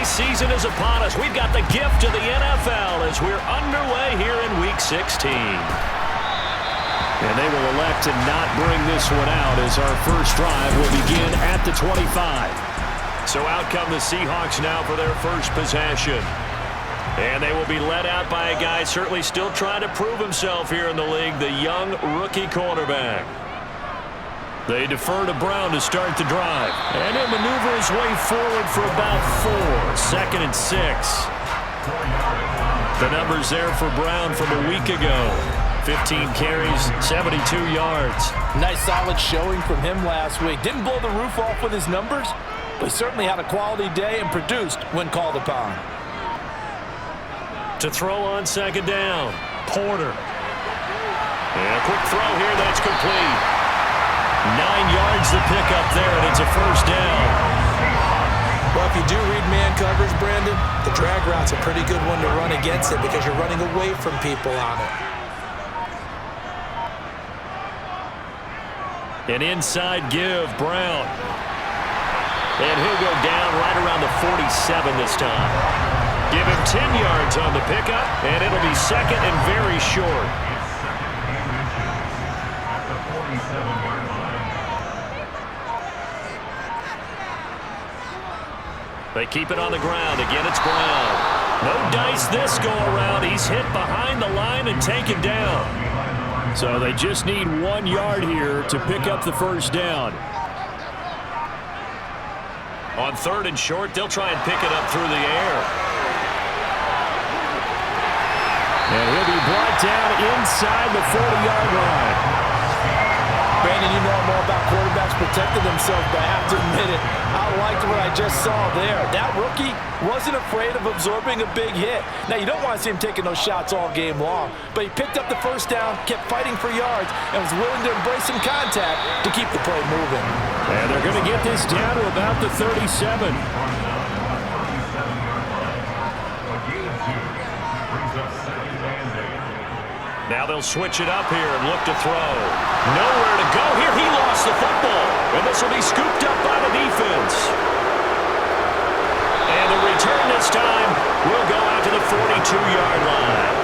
season is upon us. We've got the gift of the NFL as we're underway here in Week 16. And they will elect to not bring this one out as our first drive will begin at the 25. So out come the Seahawks now for their first possession. And they will be led out by a guy certainly still trying to prove himself here in the league, the young rookie quarterback. They defer to Brown to start the drive. And he'll maneuver his way forward for about 4. 2nd and 6. The numbers there for Brown from a week ago. 15 carries, 72 yards. Nice solid showing from him last week. Didn't blow the roof off with his numbers, but he certainly had a quality day and produced when called upon. To throw on 2nd down, Porter. And a quick throw here, that's complete. 9 yards to pick up there, and it's a first down. Well, if you do read man coverage, Brandon, the drag route's a pretty good one to run against it because you're running away from people on it. An inside give, Brown. And he'll go down right around the 47 this time. Give him 10 yards on the pickup, and it'll be 2nd and very short. They keep it on the ground. Again, it's Brown. No dice this go around. He's hit behind the line and taken down. So they just need 1 yard here to pick up the first down. On 3rd and short, they'll try and pick it up through the air. And he'll be brought down inside the 40-yard line. Brandon, you know more about quarterbacks protecting themselves, but I have to admit it. I liked what I just saw there. That rookie wasn't afraid of absorbing a big hit. Now, you don't want to see him taking those shots all game long, but he picked up the first down, kept fighting for yards, and was willing to embrace some contact to keep the play moving. And they're going to get this down to about the 37. Now they'll switch it up here and look to throw. Nowhere to go here. He lost the football. And this will be scooped up by the defense. And the return this time will go out to the 42-yard line.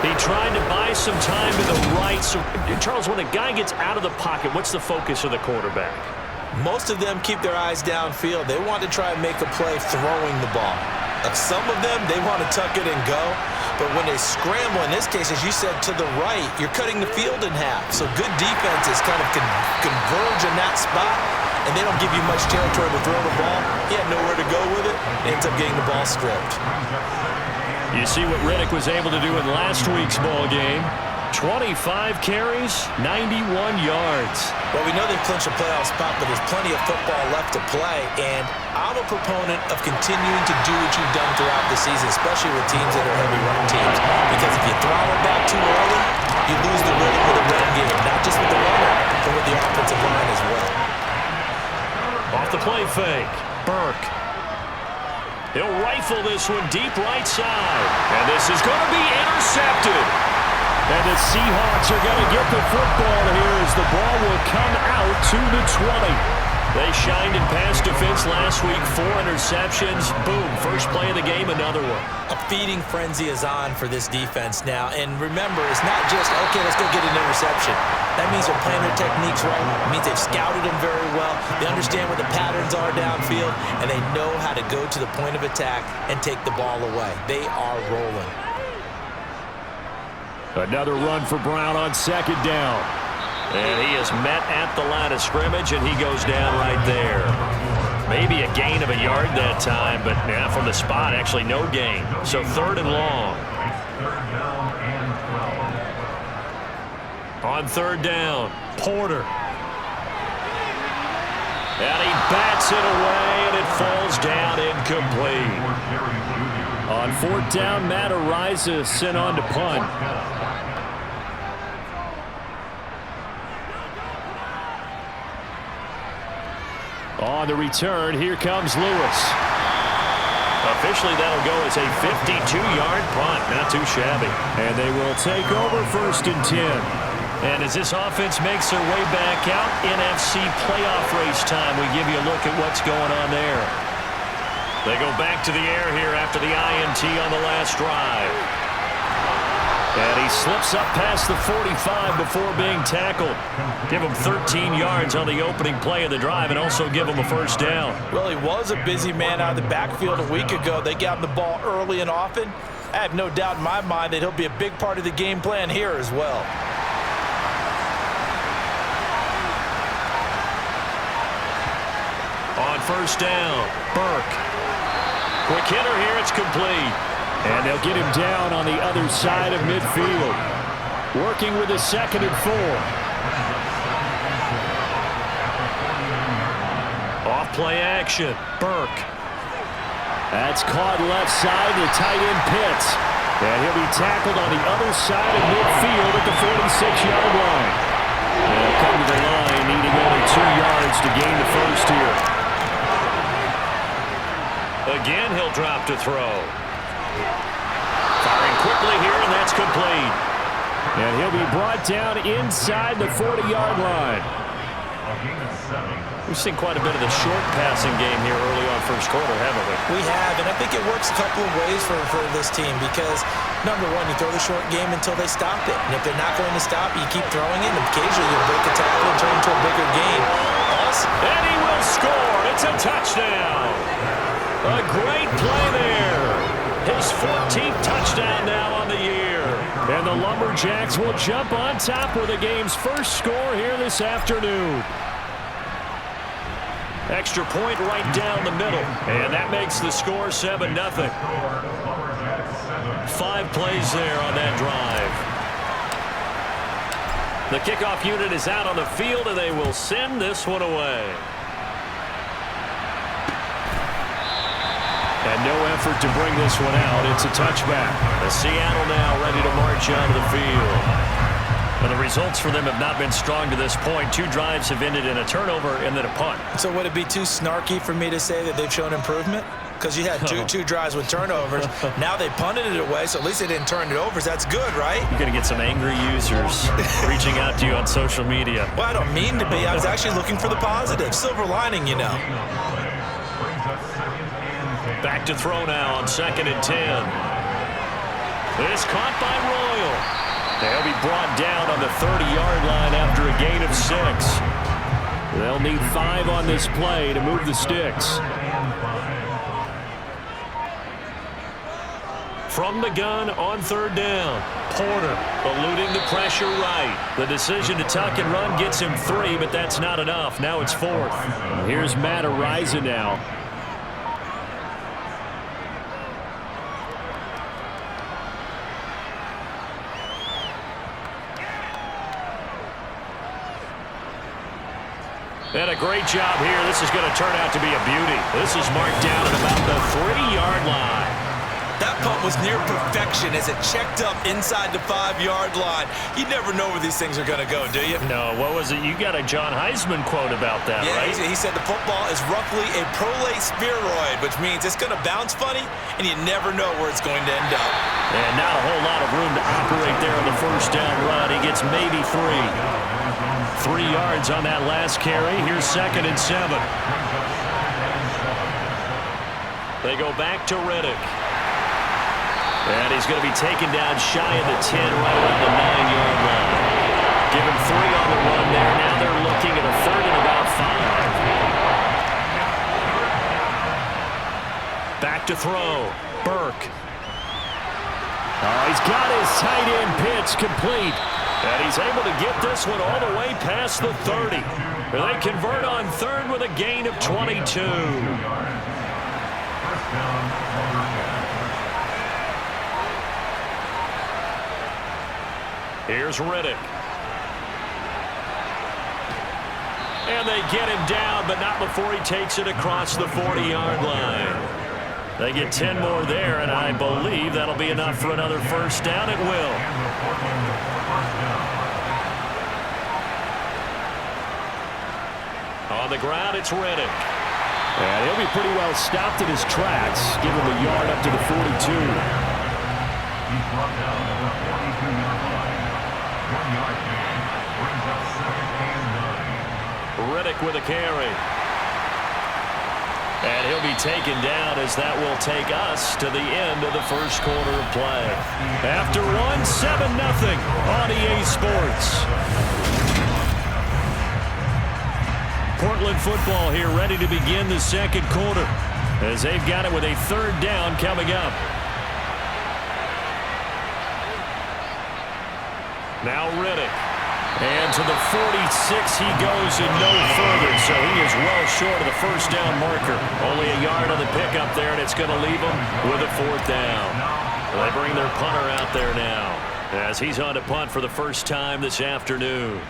He tried to buy some time to the right. So, Charles, when a guy gets out of the pocket, what's the focus of the quarterback? Most of them keep their eyes downfield. They want to try and make a play throwing the ball. Some of them, they want to tuck it and go. But when they scramble, in this case, as you said, to the right, you're cutting the field in half. So good defenses kind of converge in that spot, and they don't give you much territory to throw the ball. He had nowhere to go with it. Ends up getting the ball stripped. You see what Riddick was able to do in last week's ball game. 25 carries, 91 yards. Well, we know they've clinched a playoff spot, but there's plenty of football left to play, and I'm a proponent of continuing to do what you've done throughout the season, especially with teams that are heavy run teams, because if you throttle back too early, you lose the rhythm of the run game, not just with the runner, but with the offensive line as well. Off the play fake, Burke. He'll rifle this one deep right side, and this is going to be intercepted. And the Seahawks are going to get the football here as the ball will come out to the 20. They shined in pass defense last week. 4 interceptions. Boom. First play of the game, another one. A feeding frenzy is on for this defense now. And remember, it's not just, okay, let's go get an interception. That means they're playing their techniques right. It means they've scouted them very well. They understand what the patterns are downfield, and they know how to go to the point of attack and take the ball away. They are rolling. Another run for Brown on 2nd down. And he is met at the line of scrimmage, and he goes down right there. Maybe a gain of a yard that time, but yeah, from the spot, actually no gain. So 3rd and long. On 3rd down, Porter. And he bats it away, and it falls down incomplete. On 4th down, Matt Ariza sent on to punt. On the return, here comes Lewis. Officially, that'll go as a 52-yard punt. Not too shabby. And they will take over 1st and 10. And as this offense makes their way back out, NFC playoff race time, we give you a look at what's going on there. They go back to the air here after the INT on the last drive. And he slips up past the 45 before being tackled. Give him 13 yards on the opening play of the drive and also give him a first down. Well, he was a busy man out of the backfield a week ago. They got him the ball early and often. I have no doubt in my mind that he'll be a big part of the game plan here as well. On first down, Burke. Quick hitter here, it's complete. And they'll get him down on the other side of midfield. Working with a 2nd and 4. Off play action, Burke. That's caught left side, the tight end Pitts. And he'll be tackled on the other side of midfield at the 46-yard line. And he'll come to the line, needing only 2 yards to gain the first here. Again, he'll drop to throw. Firing quickly here, and that's complete. And he'll be brought down inside the 40-yard line. We've seen quite a bit of the short passing game here early on first quarter, haven't we? We have, and I think it works a couple of ways for this team because, number one, you throw the short game until they stop it. And if they're not going to stop, you keep throwing it, and occasionally you'll break a tackle and turn into a bigger game. And he will score. It's a touchdown. A great play there. His 14th touchdown now on the year. And the Lumberjacks will jump on top with the game's first score here this afternoon. Extra point right down the middle. And that makes the score 7-0. 5 plays there on that drive. The kickoff unit is out on the field, and they will send this one away. And no effort to bring this one out. It's a touchback. The Seattle now ready to march onto the field. And the results for them have not been strong to this point. 2 drives have ended in a turnover and then a punt. So would it be too snarky for me to say that they've shown improvement? Because you had two drives with turnovers. Now they punted it away, so at least they didn't turn it over. So that's good, right? You're going to get some angry users reaching out to you on social media. Well, I don't mean to be. I was actually looking for the positive. Silver lining, you know. Back to throw now on 2nd and 10. This caught by Royal. They'll be brought down on the 30-yard line after a gain of 6. They'll need 5 on this play to move the sticks. From the gun on 3rd down. Porter eluding the pressure right. The decision to tuck and run gets him 3, but that's not enough. Now it's 4th. Here's Matt Ariza now. And a great job here. This is going to turn out to be a beauty. This is marked down at about the 3-yard line. That punt was near perfection as it checked up inside the 5-yard line. You never know where these things are going to go, do you? No, what was it? You got a John Heisman quote about that, yeah, right? He said the football is roughly a prolate spheroid, which means it's going to bounce funny, and you never know where it's going to end up. And not a whole lot of room to operate there on the first down run. He gets maybe 3. 3 yards on that last carry. Here's 2nd and 7. They go back to Riddick. And he's going to be taken down shy of the 10, right around the 9-yard line. Give him 3 on the run there. Now they're looking at a 3rd and about 5. Back to throw. Burke. Oh, he's got his tight end pitch complete. And he's able to get this one all the way past the 30. They convert on 3rd with a gain of 22. Here's Riddick. And they get him down, but not before he takes it across the 40-yard line. They get 10 more there, and I believe that'll be enough for another first down. It will. On the ground, it's Riddick. And he'll be pretty well stopped in his tracks, give him a yard up to the 42. Riddick with a carry. And he'll be taken down as that will take us to the end of the first quarter of play. After 7-0 on EA Sports. Portland football here ready to begin the second quarter as they've got it with a third down coming up. Now Riddick. And to the 46 he goes and no further, so he is well short of the first down marker. Only a yard on the pickup there, and it's going to leave him with a fourth down. They bring their punter out there now as he's on to punt for the first time this afternoon.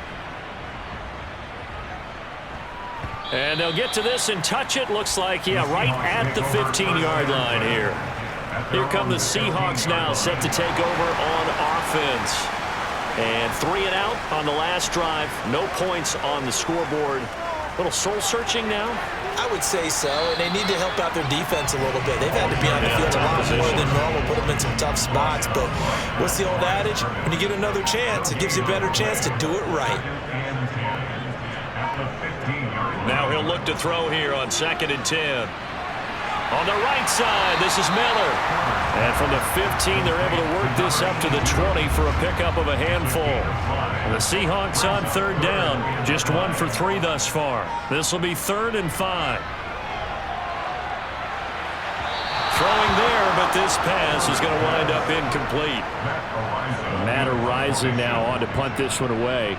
And they'll get to this and touch it. Looks like, right at the 15-yard line here. Here come the Seahawks now, set to take over on offense. And 3 and out on the last drive. No points on the scoreboard. A little soul-searching now? I would say so, and they need to help out their defense a little bit. They've had to be on the field a lot more than normal, put them in some tough spots. But what's the old adage? When you get another chance, it gives you a better chance to do it right. Now he'll look to throw here on 2nd and 10. On the right side, this is Miller. And from the 15, they're able to work this up to the 20 for a pickup of a handful. And the Seahawks on third down, just 1 for 3 thus far. This will be 3rd and 5. Throwing there, but this pass is going to wind up incomplete. Matt Rising now on to punt this one away.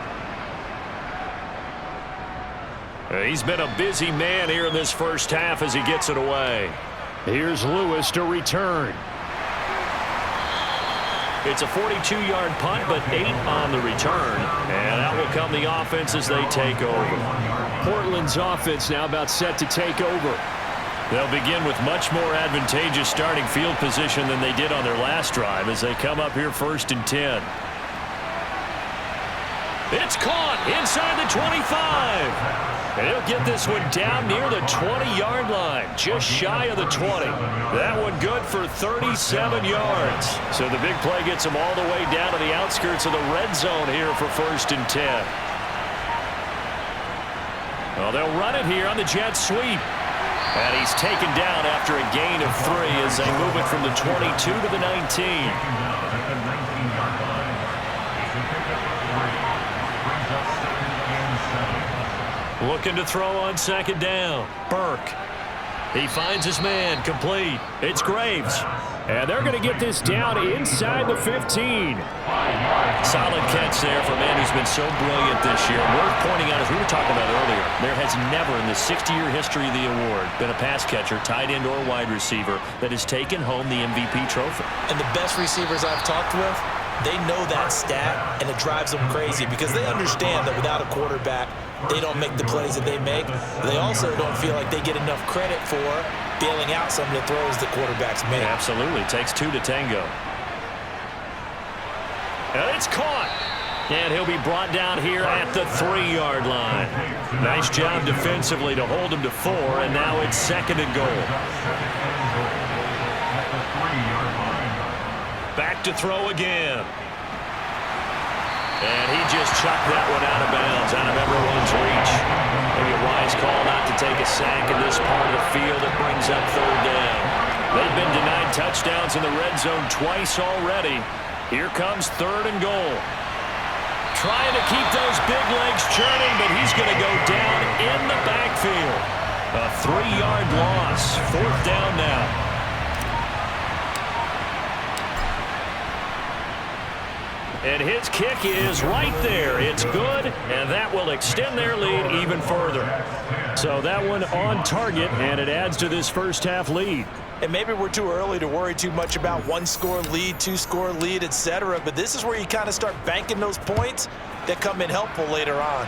He's been a busy man here in this first half as he gets it away. Here's Lewis to return. It's a 42-yard punt, but 8 on the return. And out will come the offense as they take over. Portland's offense now about set to take over. They'll begin with much more advantageous starting field position than they did on their last drive as they come up here 1st and 10. It's caught inside the 25. And he'll get this one down near the 20-yard line, just shy of the 20. That one good for 37 yards. So the big play gets him all the way down to the outskirts of the red zone here for 1st and 10. Well, they'll run it here on the jet sweep. And he's taken down after a gain of 3 as they move it from the 22 to the 19. Looking to throw on 2nd down. Burke. He finds his man. Complete. It's Graves. And they're going to get this down inside the 15. Solid catch there for a man who's been so brilliant this year. Worth pointing out, as we were talking about earlier, there has never in the 60-year history of the award been a pass catcher, tight end, or wide receiver that has taken home the MVP trophy. And the best receivers I've talked with, they know that stat, and it drives them crazy because they understand that without a quarterback, they don't make the plays that they make. They also don't feel like they get enough credit for bailing out some of the throws the quarterbacks make. Absolutely. Takes 2 to tango. And it's caught. And he'll be brought down here at the 3-yard line. Nice job defensively to hold him to 4, and now it's 2nd and goal. Back to throw again. And he just chucked that one out of bounds, out of everyone's reach. Maybe a wise call not to take a sack in this part of the field that brings up 3rd down. They've been denied touchdowns in the red zone twice already. Here comes 3rd and goal. Trying to keep those big legs churning, but he's going to go down in the backfield. A 3-yard loss. 4th down now. And his kick is right there. It's good, and that will extend their lead even further. So that one on target, and it adds to this first half lead. And maybe we're too early to worry too much about 1-score lead, 2-score lead, etc. But this is where you kind of start banking those points that come in helpful later on.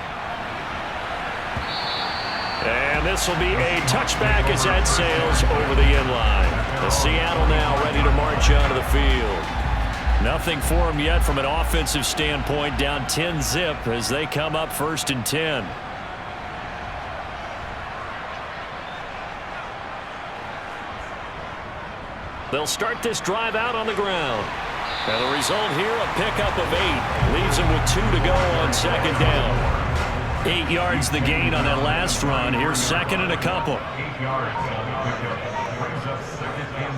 And this will be a touchback as that sails over the end line. The Seattle now ready to march onto the field. Nothing for him yet from an offensive standpoint, down 10-zip as they come up 1st and 10. They'll start this drive out on the ground. And the result here, a pickup of 8. Leaves them with 2 to go on 2nd down. 8 yards the gain on that last run. Here's second and a couple. 8 yards on the pickup. Brings up second and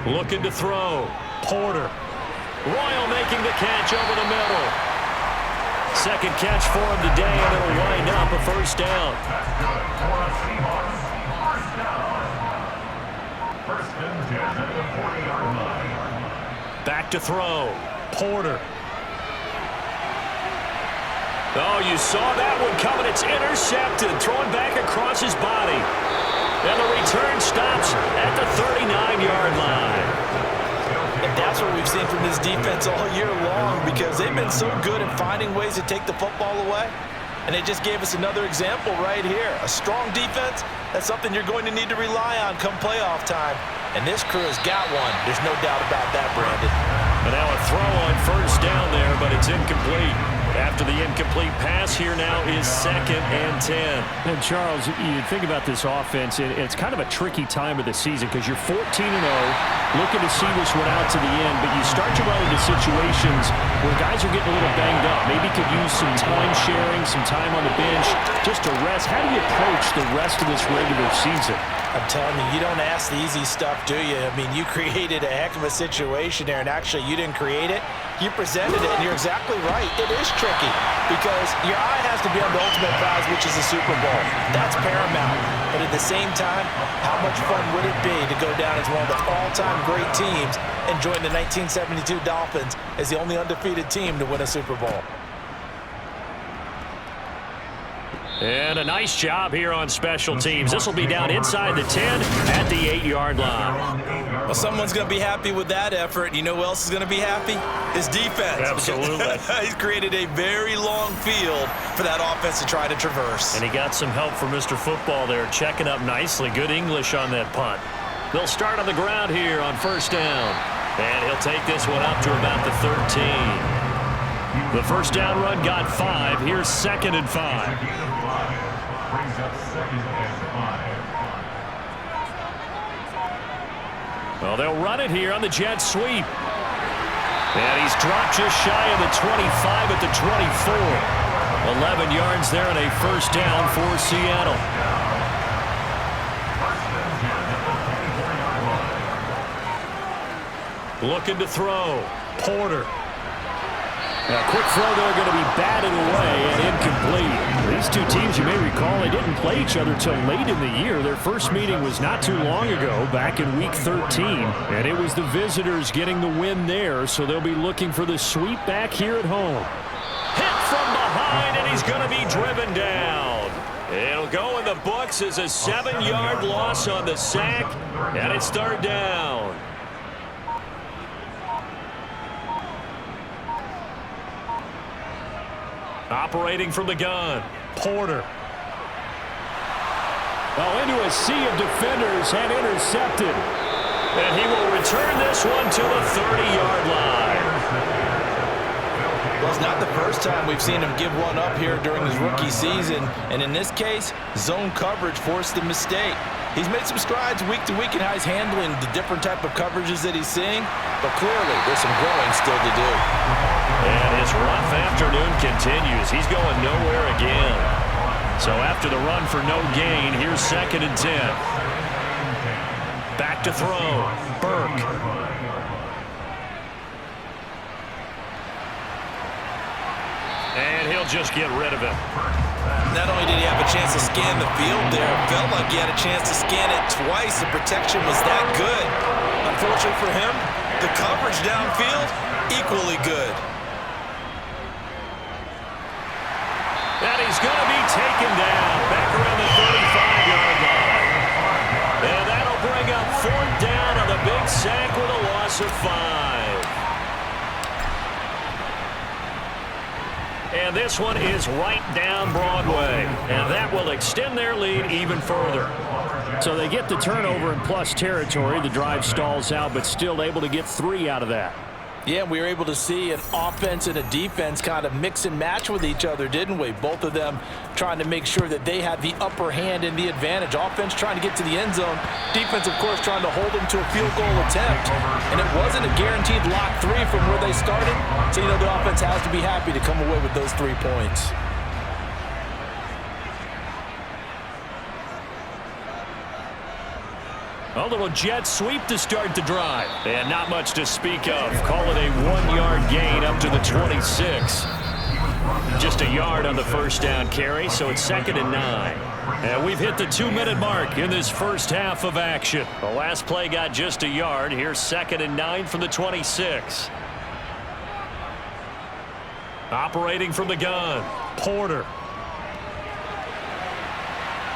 2. Looking to throw. Porter. Royal making the catch over the middle. Second catch for him today, and it'll wind up a first down. That's good for a Seahawks first down. First and 10 at the 40-yard line. Back to throw. Porter. Oh, you saw that one coming. It's intercepted. Thrown back across his body. And the return stops at the 39-yard line. And that's what we've seen from this defense all year long, because they've been so good at finding ways to take the football away. And they just gave us another example right here. A strong defense, that's something you're going to need to rely on come playoff time. And this crew has got one. There's no doubt about that, Brandon. And now a throw on first down there, but it's incomplete. After the incomplete pass, here now is second and 10. And Charles, you think about this offense, and it's kind of a tricky time of the season because you're 14-0, looking to see this one out to the end, but you start to run into situations where guys are getting a little banged up. Maybe could use some time sharing, some time on the bench, just to rest. How do you approach the rest of this regular season? I'm telling you, you don't ask the easy stuff, do you? I mean, you created a heck of a situation there, and actually you didn't create it. You presented it, and you're exactly right. It is tricky because your eye has to be on the ultimate prize, which is the Super Bowl. That's paramount. But at the same time, how much fun would it be to go down as one of the all-time great teams and join the 1972 Dolphins as the only undefeated team to win a Super Bowl? And a nice job here on special teams. This will be down inside the 10 at the 8-yard line. Well, someone's going to be happy with that effort. You know who else is going to be happy? His defense. Absolutely. He's created a very long field for that offense to try to traverse. And he got some help from Mr. Football there, checking up nicely. Good English on that punt. They'll start on the ground here on first down. And he'll take this one up to about the 13. The first down run got 5. Here's second and 5. Brings up second and 5. Well, they'll run it here on the jet sweep. And he's dropped just shy of the 25 at the 24. 11 yards there and a first down for Seattle. Looking to throw. Porter. A quick throw there, going to be batted away and incomplete. These two teams, you may recall, they didn't play each other till late in the year. Their first meeting was not too long ago, back in Week 13. And it was the visitors getting the win there, so they'll be looking for the sweep back here at home. Hit from behind, and he's going to be driven down. It'll go in the books as a 7-yard loss on the sack, and it's third down. Operating from the gun, Porter. Well, into a sea of defenders and intercepted. And he will return this one to the 30-yard line. Well, it's not the first time we've seen him give one up here during his rookie season. And in this case, zone coverage forced the mistake. He's made some strides week to week in how he's handling the different type of coverages that he's seeing. But clearly, there's some growing still to do. And his rough afternoon continues. He's going nowhere again. So after the run for no gain, here's second and 10. Back to throw. Burke. And he'll just get rid of it. Not only did he have a chance to scan the field there, it felt like he had a chance to scan it twice. The protection was that good. Unfortunately for him, the coverage downfield, equally good. And he's going to be taken down back around the 35-yard line. And that'll bring up fourth down on the big sack with a loss of 5. And this one is right down Broadway. And that will extend their lead even further. So they get the turnover in plus territory. The drive stalls out, but still able to get 3 out of that. Yeah, we were able to see an offense and a defense kind of mix and match with each other, didn't we? Both of them trying to make sure that they had the upper hand and the advantage. Offense trying to get to the end zone. Defense, of course, trying to hold them to a field goal attempt. And it wasn't a guaranteed lock 3 from where they started. So, you know, the offense has to be happy to come away with those 3 points. A little jet sweep to start the drive. And not much to speak of. Call it a 1-yard gain up to the 26. Just a yard on the first down carry, so it's 2nd and 9. And we've hit the 2-minute mark in this first half of action. The last play got just a yard. Here's 2nd and 9 from the 26. Operating from the gun, Porter.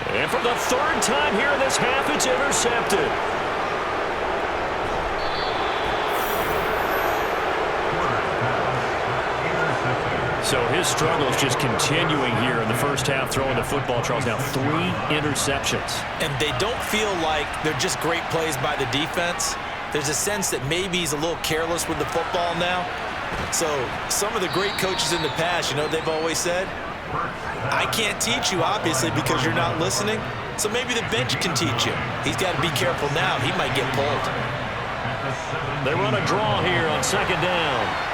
And for the 3rd time here in this half, it's intercepted. So his struggle is just continuing here in the first half, throwing the football. Charles, now 3 interceptions. And they don't feel like they're just great plays by the defense. There's a sense that maybe he's a little careless with the football now. So some of the great coaches in the past, you know, they've always said, I can't teach you, obviously, because you're not listening. So maybe the bench can teach you. He's got to be careful now. He might get pulled. They run a draw here on 2nd down.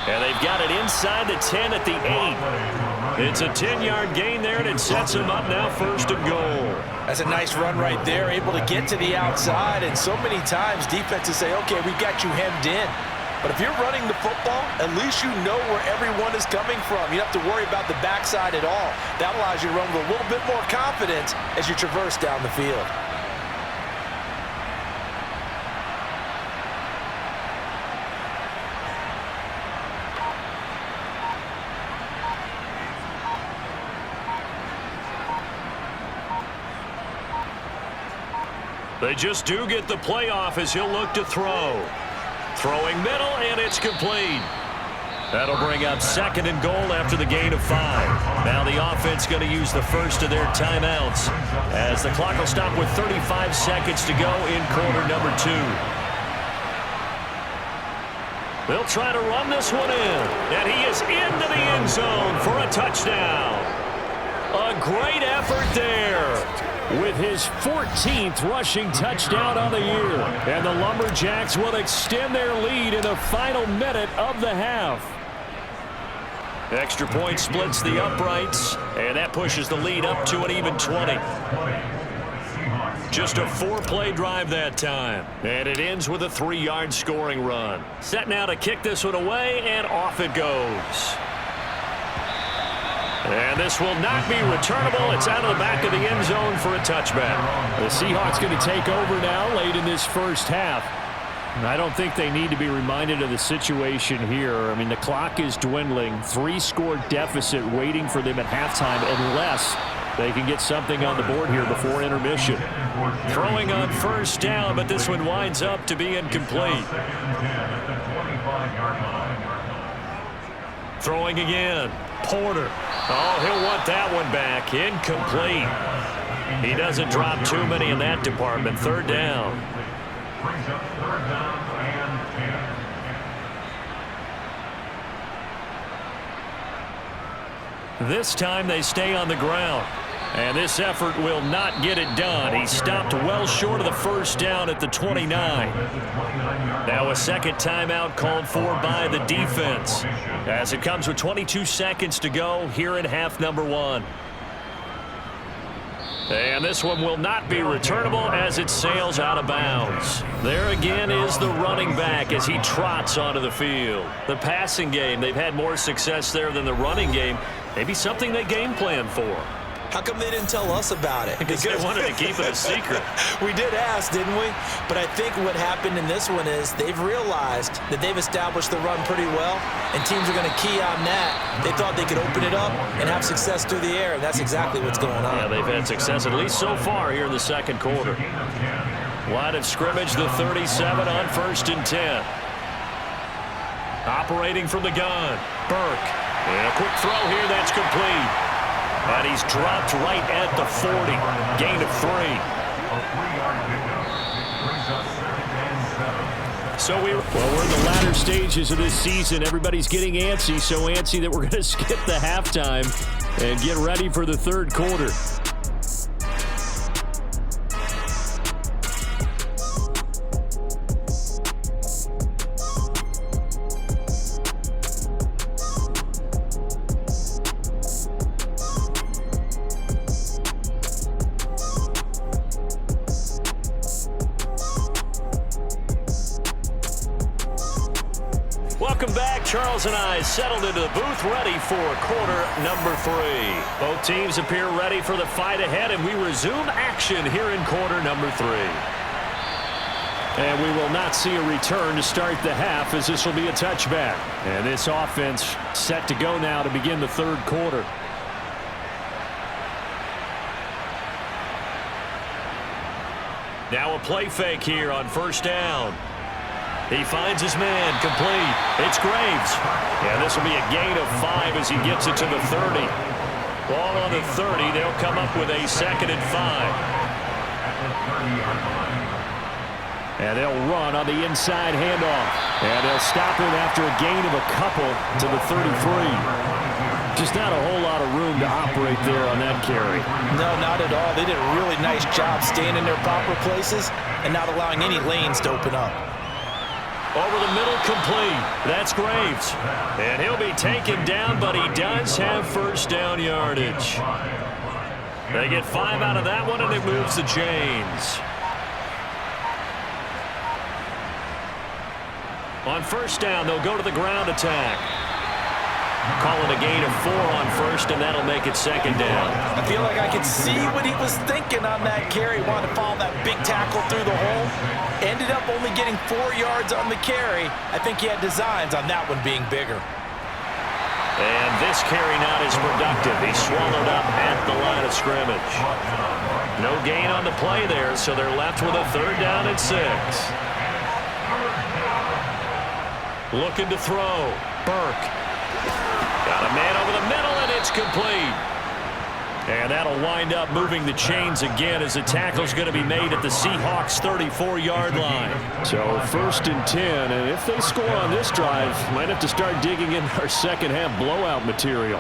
And they've got it inside the 10 at the 8. It's a 10-yard gain there, and it sets them up now 1st and goal. That's a nice run right there, able to get to the outside. And so many times defenses say, okay, we got you hemmed in. But if you're running the football, at least you know where everyone is coming from. You don't have to worry about the backside at all. That allows you to run with a little bit more confidence as you traverse down the field. They just do get the playoff as he'll look to throw. Throwing middle, and it's complete. That'll bring up 2nd and goal after the gain of 5. Now the offense going to use the first of their timeouts as the clock will stop with 35 seconds to go in quarter number 2. They'll try to run this one in, and he is into the end zone for a touchdown. A great effort there, with his 14th rushing touchdown on the year. And the Lumberjacks will extend their lead in the final minute of the half. Extra point splits the uprights, and that pushes the lead up to an even 20. Just a 4-play drive that time. And it ends with a 3-yard scoring run. Set now to kick this one away, and off it goes. And this will not be returnable. It's out of the back of the end zone for a touchback. The Seahawks going to take over now late in this first half. And I don't think they need to be reminded of the situation here. I mean, the clock is dwindling. 3-score deficit waiting for them at halftime unless they can get something on the board here before intermission. Throwing on first down, but this one winds up to be incomplete. Throwing again. Porter. Oh, he'll want that one back. Incomplete. He doesn't drop too many in that department. 3rd down. Brings up 3rd down and 10. This time they stay on the ground. And this effort will not get it done. He stopped well short of the first down at the 29. Now a 2nd timeout called for by the defense, as it comes with 22 seconds to go here in half number 1. And this one will not be returnable as it sails out of bounds. There again is the running back as he trots onto the field. The passing game, they've had more success there than the running game. Maybe something they game plan for. How come they didn't tell us about it? Because they wanted to keep it a secret. We did ask, didn't we? But I think what happened in this one is they've realized that they've established the run pretty well, and teams are going to key on that. They thought they could open it up and have success through the air, and that's exactly what's going on. Yeah, they've had success at least so far here in the 2nd quarter. Line of scrimmage, the 37 on 1st and 10. Operating from the gun, Burke. And a quick throw here, that's complete. And he's dropped right at the 40. Gain of 3. So we're in the latter stages of this season. Everybody's getting antsy, so antsy that we're going to skip the halftime and get ready for the 3rd quarter. Welcome back. Charles and I settled into the booth ready for quarter number 3. Both teams appear ready for the fight ahead, and we resume action here in quarter number 3. And we will not see a return to start the half, as this will be a touchback. And this offense set to go now to begin the third quarter. Now a play fake here on first down. He finds his man, complete. It's Graves. Yeah, this will be a gain of 5 as he gets it to the 30. Ball on the 30. They'll come up with a 2nd and 5. And they'll run on the inside handoff. And they'll stop him after a gain of a couple to the 33. Just not a whole lot of room to operate there on that carry. No, not at all. They did a really nice job staying in their proper places and not allowing any lanes to open up. Over the middle, complete. That's Graves. And he'll be taken down, but he does have first down yardage. They get 5 out of that one, and it moves the chains. On first down, they'll go to the ground attack. Call it a gain of 4 on first, and that'll make it 2nd down. I feel like I could see what he was thinking on that carry. Wanted to follow that big tackle through the hole. Ended up only getting 4 yards on the carry. I think he had designs on that one being bigger. And this carry not as productive. He's swallowed up at the line of scrimmage. No gain on the play there, so they're left with a 3rd down and 6. Looking to throw. Burke. Got a man over the middle, and it's complete. And that'll wind up moving the chains again as the tackle's going to be made at the Seahawks' 34-yard line. So 1st and 10, and if they score on this drive, might have to start digging in our second-half blowout material.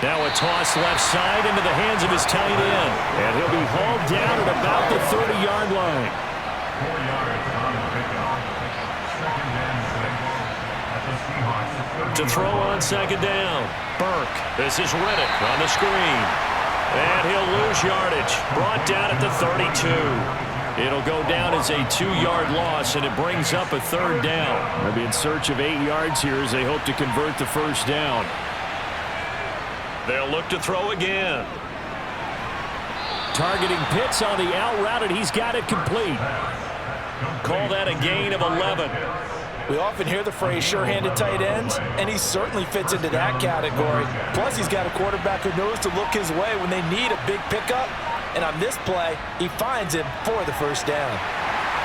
Now a toss left side into the hands of his tight end. And he'll be hauled down at about the 30-yard line. 4 yards on the pickup. 2nd and 6 at the Seahawks. To throw on 2nd down. Burke. This is Riddick on the screen. And he'll lose yardage. Brought down at the 32. It'll go down as a 2-yard loss, and it brings up a 3rd down. They'll be in search of 8 yards here as they hope to convert the first down. They'll look to throw again. Targeting Pitts on the out route, and he's got it complete. Call that a gain of 11. We often hear the phrase sure-handed tight ends, and he certainly fits into that category. Plus, he's got a quarterback who knows to look his way when they need a big pickup. And on this play, he finds him for the first down.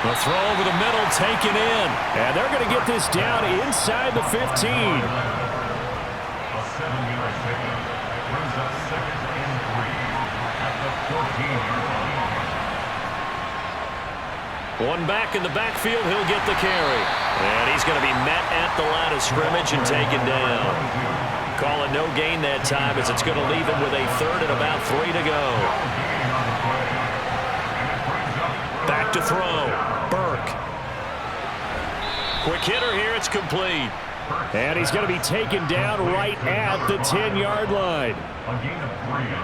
The throw over the middle taken in. And they're going to get this down inside the 15. A 7-yard pickup brings up 2nd and 3 at the 14-yard line. One back in the backfield, he'll get the carry. And he's going to be met at the line of scrimmage and taken down. Call it no gain that time, as it's going to leave him with a 3rd and about 3 to go. Back to throw. Burke. Quick hitter here, it's complete. And he's going to be taken down right at the 10-yard line.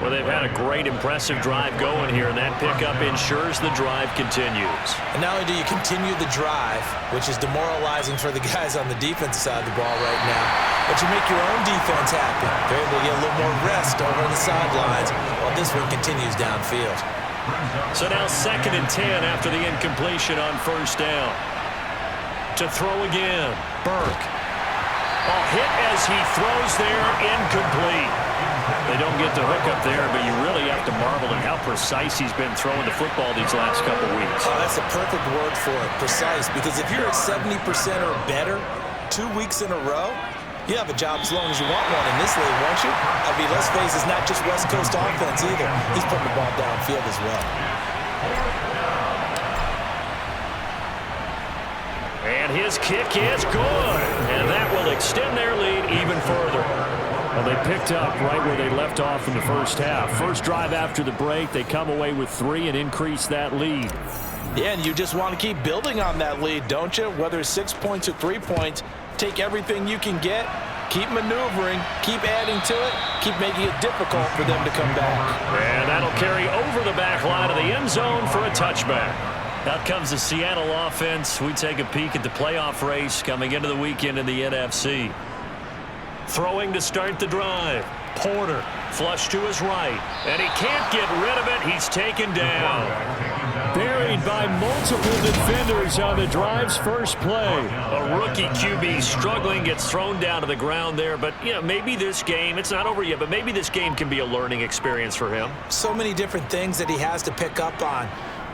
Well, they've had a great, impressive drive going here, and that pickup ensures the drive continues. And not only do you continue the drive, which is demoralizing for the guys on the defensive side of the ball right now, but you make your own defense happy. They're able to get a little more rest over on the sidelines while this one continues downfield. So now 2nd and 10 after the incompletion on first down. To throw again. Burke. A hit as he throws there, incomplete. They don't get the hook up there, but you really have to marvel at how precise he's been throwing the football these last couple weeks. Oh, that's a perfect word for it, precise, because if you're at 70% or better 2 weeks in a row, you have a job as long as you want one in this league, won't you? I mean, let's face it, it's not just West Coast offense either. He's putting the ball downfield as well. And his kick is good. And that will extend their lead even further. Well, they picked up right where they left off in the first half. First drive after the break, they come away with 3 and increase that lead. Yeah, and you just want to keep building on that lead, don't you? Whether it's 6 points or 3 points, take everything you can get, keep maneuvering, keep adding to it, keep making it difficult for them to come back. And that'll carry over the back line of the end zone for a touchback. Out comes the Seattle offense. We take a peek at the playoff race coming into the weekend in the NFC. Throwing to start the drive. Porter, flush to his right. And he can't get rid of it. He's taken down. Buried by multiple defenders on the drive's first play. A rookie QB struggling, gets thrown down to the ground there. But, you know, maybe this game, it's not over yet, but maybe this game can be a learning experience for him. So many different things that he has to pick up on.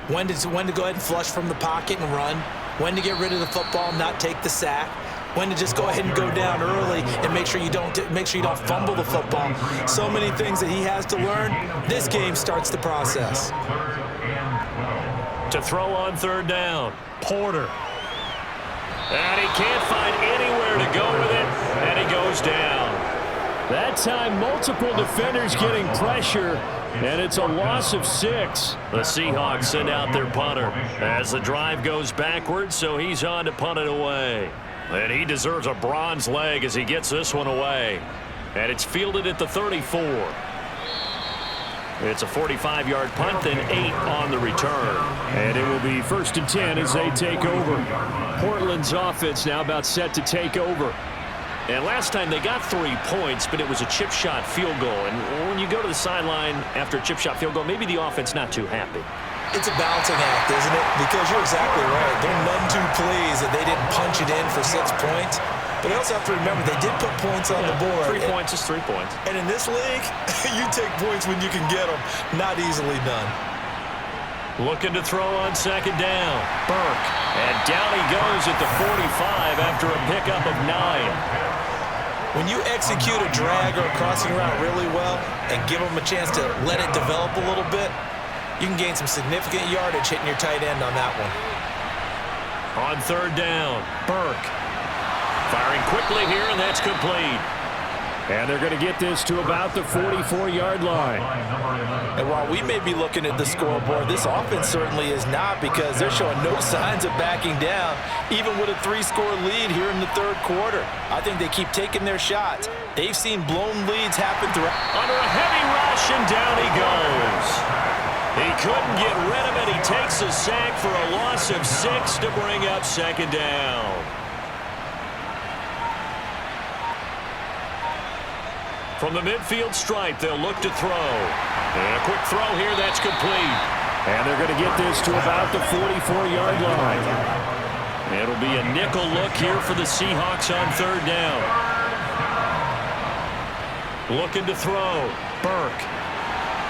When to go ahead and flush from the pocket and run. When to get rid of the football and not take the sack. When to just go ahead and go down early and make sure you don't fumble the football. So many things that he has to learn. This game starts the process. To throw on third down, Porter. And he can't find anywhere to go with it, and he goes down. That time, multiple defenders getting pressure, and it's a loss of 6. The Seahawks send out their punter as the drive goes backwards, so he's on to punt it away. And he deserves a bronze leg as he gets this one away. And it's fielded at the 34. It's a 45-yard punt, then 8 on the return. And it will be 1st and 10 as they take over. Portland's offense now about set to take over. And last time they got 3 points, but it was a chip shot field goal. And when you go to the sideline after a chip shot field goal, maybe the offense not too happy. It's a balancing act, isn't it? Because you're exactly right. They're none too pleased that they didn't punch it in for 6 points. But they also have to remember they did put points on the board. 3 points is 3 points. And in this league, you take points when you can get them. Not easily done. Looking to throw on second down. Burke. And down he goes at the 45 after a pickup of 9. When you execute a drag or a crossing route really well and give them a chance to let it develop a little bit, you can gain some significant yardage hitting your tight end on that one. On third down, Burke. Firing quickly here, and that's complete. And they're going to get this to about the 44-yard line. And while we may be looking at the scoreboard, this offense certainly is not, because they're showing no signs of backing down, even with a 3-score lead here in the third quarter. I think they keep taking their shots. They've seen blown leads happen throughout. Under a heavy rush, and down he goes. He couldn't get rid of it. He takes a sack for a loss of 6 to bring up second down. From the midfield stripe, they'll look to throw. And a quick throw here, that's complete. And they're going to get this to about the 44-yard line. It'll be a nickel look here for the Seahawks on third down. Looking to throw. Burke.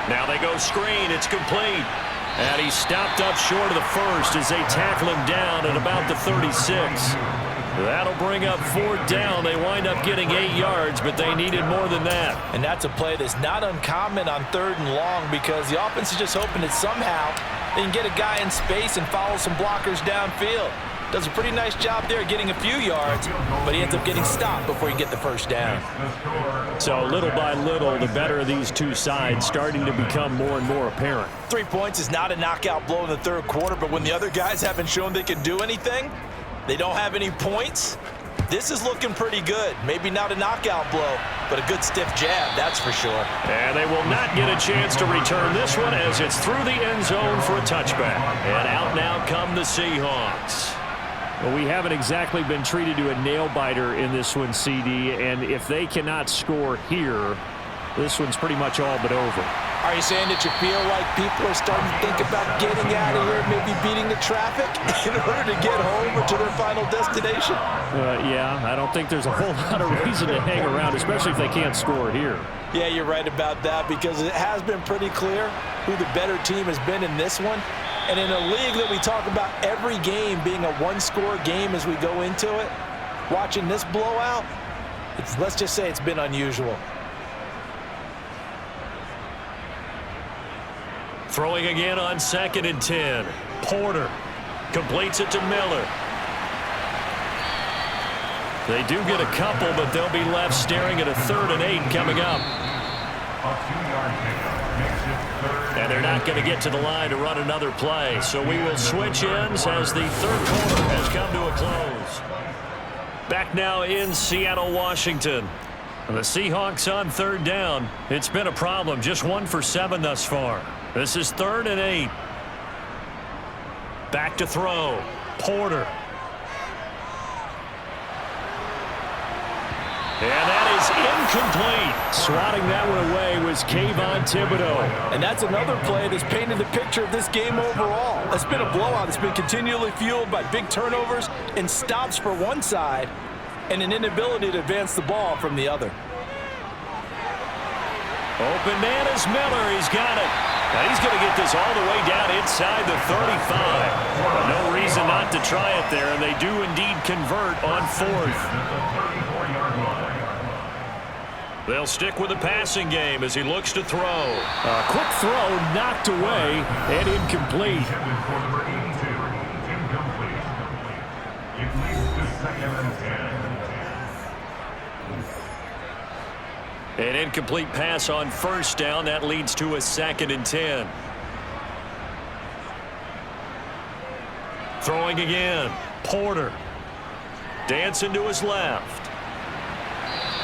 Now they go screen. It's complete. And he's stopped up short of the first as they tackle him down at about the 36. That'll bring up 4th down. They wind up getting 8 yards, but they needed more than that. And that's a play that's not uncommon on 3rd and long, because the offense is just hoping that somehow they can get a guy in space and follow some blockers downfield. Does a pretty nice job there getting a few yards, but he ends up getting stopped before he can get the first down. So little by little, the better of these two sides starting to become more and more apparent. 3 points is not a knockout blow in the third quarter, but when the other guys haven't shown they can do anything, they don't have any points, this is looking pretty good. Maybe not a knockout blow, but a good stiff jab, that's for sure. And they will not get a chance to return this one as it's through the end zone for a touchback. And out now come the Seahawks. Well, we haven't exactly been treated to a nail-biter in this one, CD, and if they cannot score here, this one's pretty much all but over. Are you saying that you feel like people are starting to think about getting out of here, maybe beating the traffic in order to get home or to their final destination? Yeah, I don't think there's a whole lot of reason to hang around, especially if they can't score here. Yeah, you're right about that, because it has been pretty clear who the better team has been in this one. And in a league that we talk about every game being a one-score game as we go into it, watching this blowout, let's just say it's been unusual. Throwing again on 2nd and 10. Porter completes it to Miller. They do get a couple, but they'll be left staring at a 3rd and 8 coming up. And they're not going to get to the line to run another play. So we will switch ends as the third quarter has come to a close. Back now in Seattle, Washington. The Seahawks on 3rd down. It's been a problem. Just 1 for 7 thus far. This is 3rd and 8. Back to throw. Porter. And that is incomplete. Swatting that one away was Kayvon Thibodeau. And that's another play that's painted the picture of this game overall. It's been a blowout. It's been continually fueled by big turnovers and stops for one side and an inability to advance the ball from the other. Open man is Miller. He's got it. And he's going to get this all the way down inside the 35. But no reason not to try it there, and they do indeed convert on fourth. They'll stick with the passing game as he looks to throw. A quick throw knocked away and incomplete. It leads to 2nd and 10. An incomplete pass on first down. That leads to a 2nd and 10. Throwing again. Porter. Dancing to his left.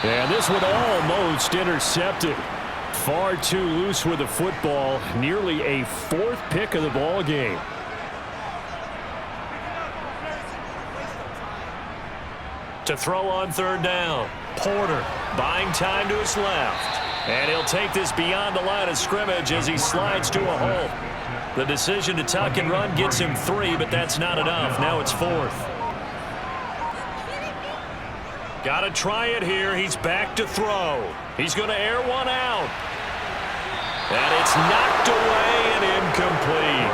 And this one almost intercepted. Far too loose with the football. Nearly a 4th pick of the ball game. To throw on 3rd down. Porter buying time to his left. And he'll take this beyond the line of scrimmage as he slides to a halt. The decision to tuck and run gets him 3, but that's not enough. Now it's 4th. Got to try it here. He's back to throw. He's going to air one out. And it's knocked away and incomplete.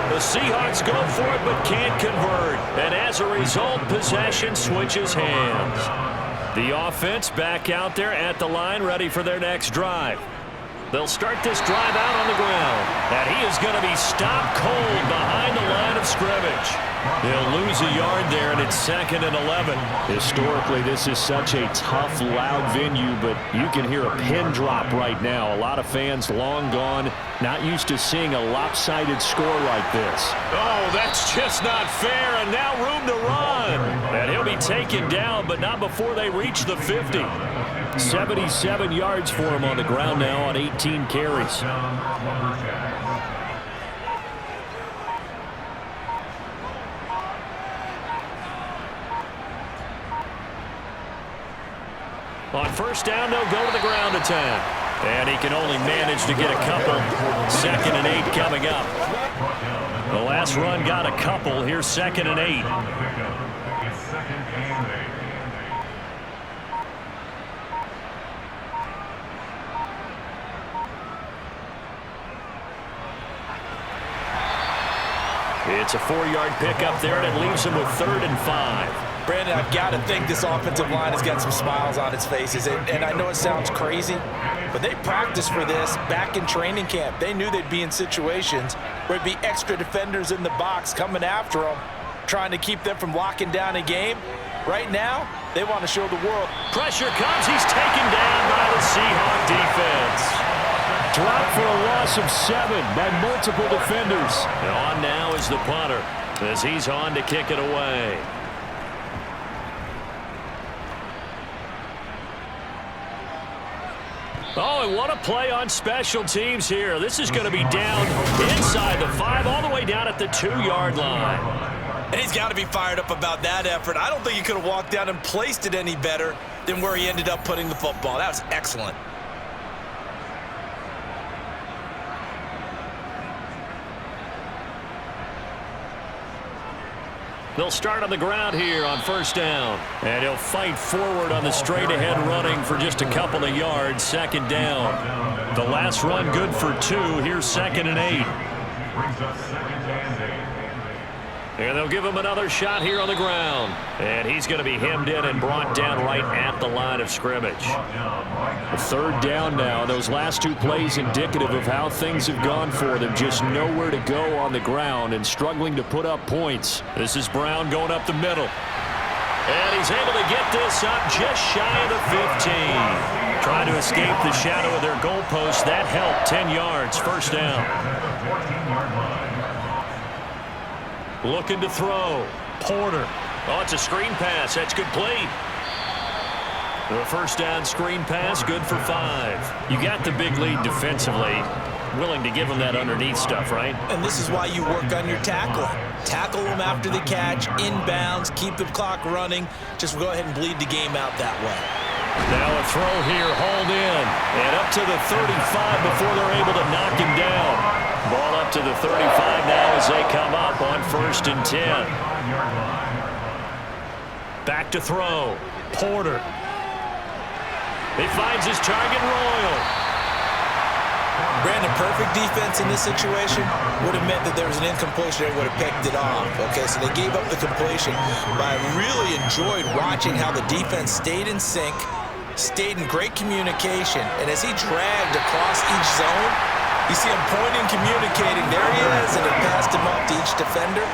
The Seahawks go for it but can't convert. And as a result, possession switches hands. The offense back out there at the line, ready for their next drive. They'll start this drive out on the ground. And he is going to be stopped cold behind the line of scrimmage. He'll lose a yard there, and it's 2nd and 11. Historically, this is such a tough, loud venue, but you can hear a pin drop right now. A lot of fans long gone, not used to seeing a lopsided score like this. Oh, that's just not fair, and now room to run. And he'll be taken down, but not before they reach the 50. 77 yards for him on the ground now on 18 carries. On first down, they'll go to the ground attack. And he can only manage to get a couple. 2nd and 8 coming up. The last run got a couple. Here's 2nd and 8. It's a 4-yard pickup there, and it leaves him with 3rd and 5. Brandon, I've got to think this offensive line has got some smiles on its faces. And I know it sounds crazy, but they practiced for this back in training camp. They knew they'd be in situations where it'd be extra defenders in the box coming after them, trying to keep them from locking down a game. Right now, they want to show the world. Pressure comes. He's taken down by the Seahawk defense. Dropped for a loss of 7 by multiple defenders. And on now is the punter as he's on to kick it away. Oh, and what a play on special teams here. This is going to be down inside the 5, all the way down at the 2-yard line. And he's got to be fired up about that effort. I don't think he could have walked down and placed it any better than where he ended up putting the football. That was excellent. They'll start on the ground here on first down. And he'll fight forward on the straight-ahead running for just a couple of yards. 2nd down. The last run good for 2. Here's 2nd and 8. And they'll give him another shot here on the ground. And he's going to be hemmed in and brought down right at the line of scrimmage. 3rd down now. Those last 2 plays indicative of how things have gone for them. Just nowhere to go on the ground and struggling to put up points. This is Brown going up the middle. And he's able to get this up just shy of the 15. Trying to escape the shadow of their goalpost. That helped. 10 yards. First down. Looking to throw. Porter. Oh, it's a screen pass. That's complete. The first down screen pass, good for 5. You got the big lead defensively. Willing to give him that underneath stuff, right? And this is why you work on your tackling. Tackle them after the catch, inbounds, keep the clock running. Just go ahead and bleed the game out that way. Now a throw here, hauled in, and up to the 35 before they're able to knock him down. Ball up to the 35 now as they come up on 1st and 10. Back to throw. Porter. He finds his target, Royal. Brandon, perfect defense in this situation would have meant that there was an incompletion. They would have picked it off. Okay, so they gave up the completion. But I really enjoyed watching how the defense stayed in sync, stayed in great communication, and as he dragged across each zone, you see him pointing, communicating. There he is, and it passed him off to each defender.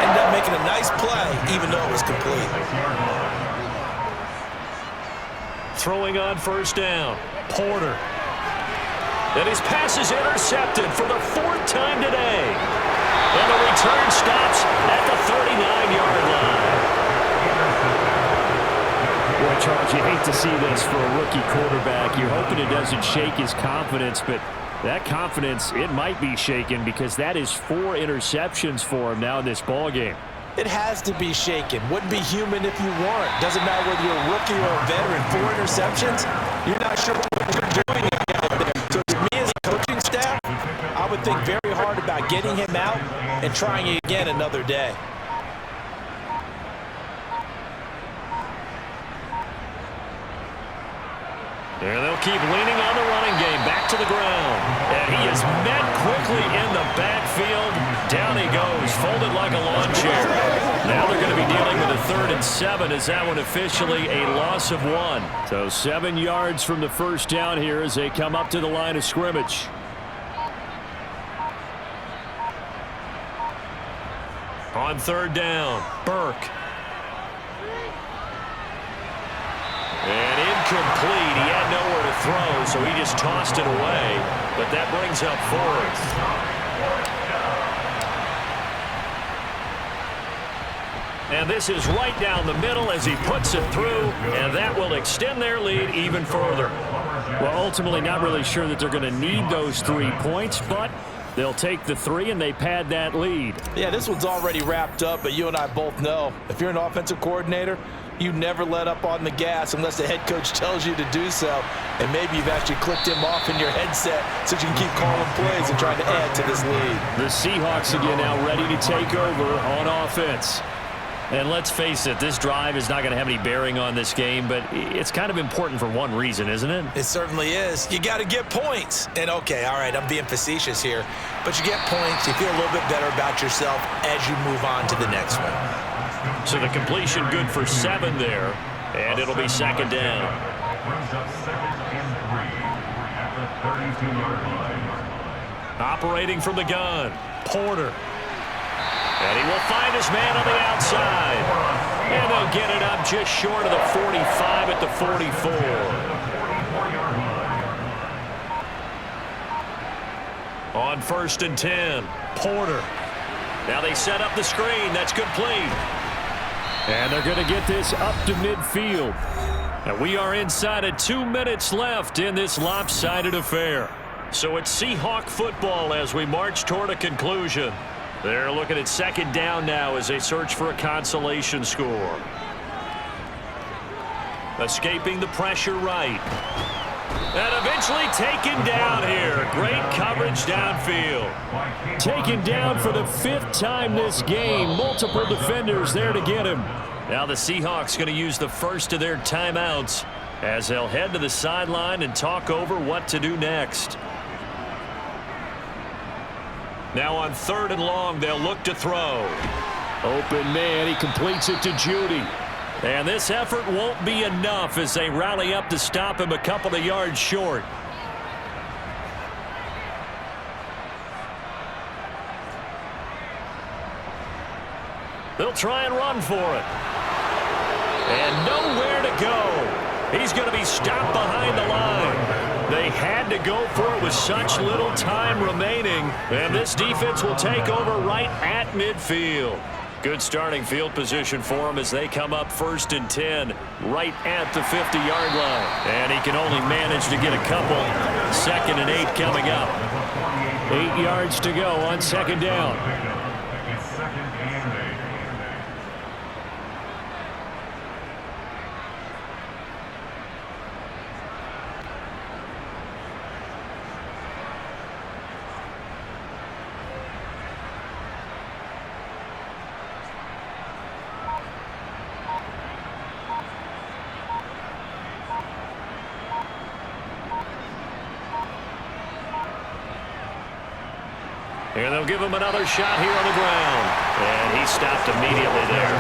Ended up making a nice play, even though it was complete. Throwing on 1st down. Porter. And his pass is intercepted for the 4th time today. And the return stops at the 39-yard line. Boy, Charles, you hate to see this for a rookie quarterback. You're hoping it doesn't shake his confidence, but that confidence, it might be shaken because that is 4 interceptions for him now in this ballgame. It has to be shaken. Wouldn't be human if you weren't. Doesn't matter whether you're a rookie or a veteran. 4 interceptions, you're not sure what you're doing out there. So to me as a coaching staff, I would think very hard about getting him out and trying it again another day. And they'll keep leaning on the running game. Back to the ground. And he is met quickly in the backfield. Down he goes, folded like a lawn chair. Now they're going to be dealing with a 3rd and 7 as that one officially a loss of 1. So 7 yards from the 1st down here as they come up to the line of scrimmage. On 3rd down, Burke. And incomplete. He had nowhere to throw, so he just tossed it away. But that brings up 4th. And this is right down the middle as he puts it through, and that will extend their lead even further. Well, ultimately not really sure that they're going to need those 3 points, but they'll take the 3 and they pad that lead. Yeah, this one's already wrapped up, but you and I both know if you're an offensive coordinator, you never let up on the gas unless the head coach tells you to do so. And maybe you've actually clicked him off in your headset so you can keep calling plays and trying to add to this lead. The Seahawks again now ready to take over on offense. And let's face it, this drive is not going to have any bearing on this game, but it's kind of important for one reason, isn't it? It certainly is. You got to get points. And, okay, all right, I'm being facetious here, but you get points, you feel a little bit better about yourself as you move on to the next one. So the completion good for 7 there, and it'll be 2nd down. Brings up 2nd and 3 at the 32-yard line. Operating from the gun, Porter. And he will find his man on the outside. And they'll get it up just short of the 45 at the 44. On 1st and 10, Porter. Now they set up the screen. That's complete. And they're going to get this up to midfield. And we are inside of 2 minutes left in this lopsided affair. So it's Seahawk football as we march toward a conclusion. They're looking at 2nd down now as they search for a consolation score. Escaping the pressure right. And eventually taken down here. Great coverage downfield. Taken down for the 5th time this game. Multiple defenders there to get him. Now the Seahawks going to use the first of their timeouts as they'll head to the sideline and talk over what to do next. Now on 3rd and long, they'll look to throw. Open man, he completes it to Judy. And this effort won't be enough as they rally up to stop him a couple of yards short. They'll try and run for it. And nowhere to go. He's going to be stopped behind the line. They had to go for it with such little time remaining. And this defense will take over right at midfield. Good starting field position for him as they come up 1st and 10 right at the 50-yard line. And he can only manage to get a couple. 2nd and 8 coming up. 8 yards to go on 2nd down. It's 2nd And they'll give him another shot here on the ground. And he stopped immediately there.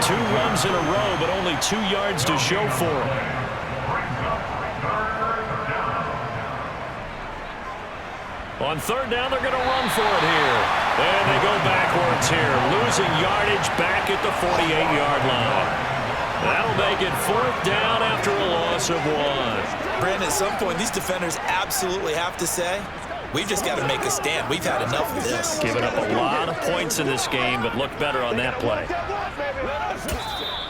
2 runs in a row, but only 2 yards to show for him. On 3rd down, they're going to run for it here. And they go backwards here, losing yardage back at the 48-yard line. That'll make it 4th down after a loss of 1. Brandon, at some point, these defenders absolutely have to say, we've just got to make a stand. We've had enough of this. Giving up a lot of points in this game, but looked better on that play.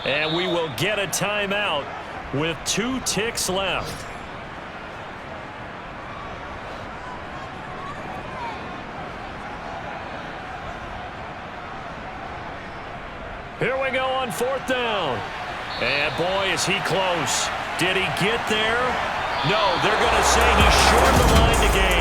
And we will get a timeout with 2 ticks left. Here we go on 4th down. And boy, is he close. Did he get there? No, they're going to say he shortened the line to gain.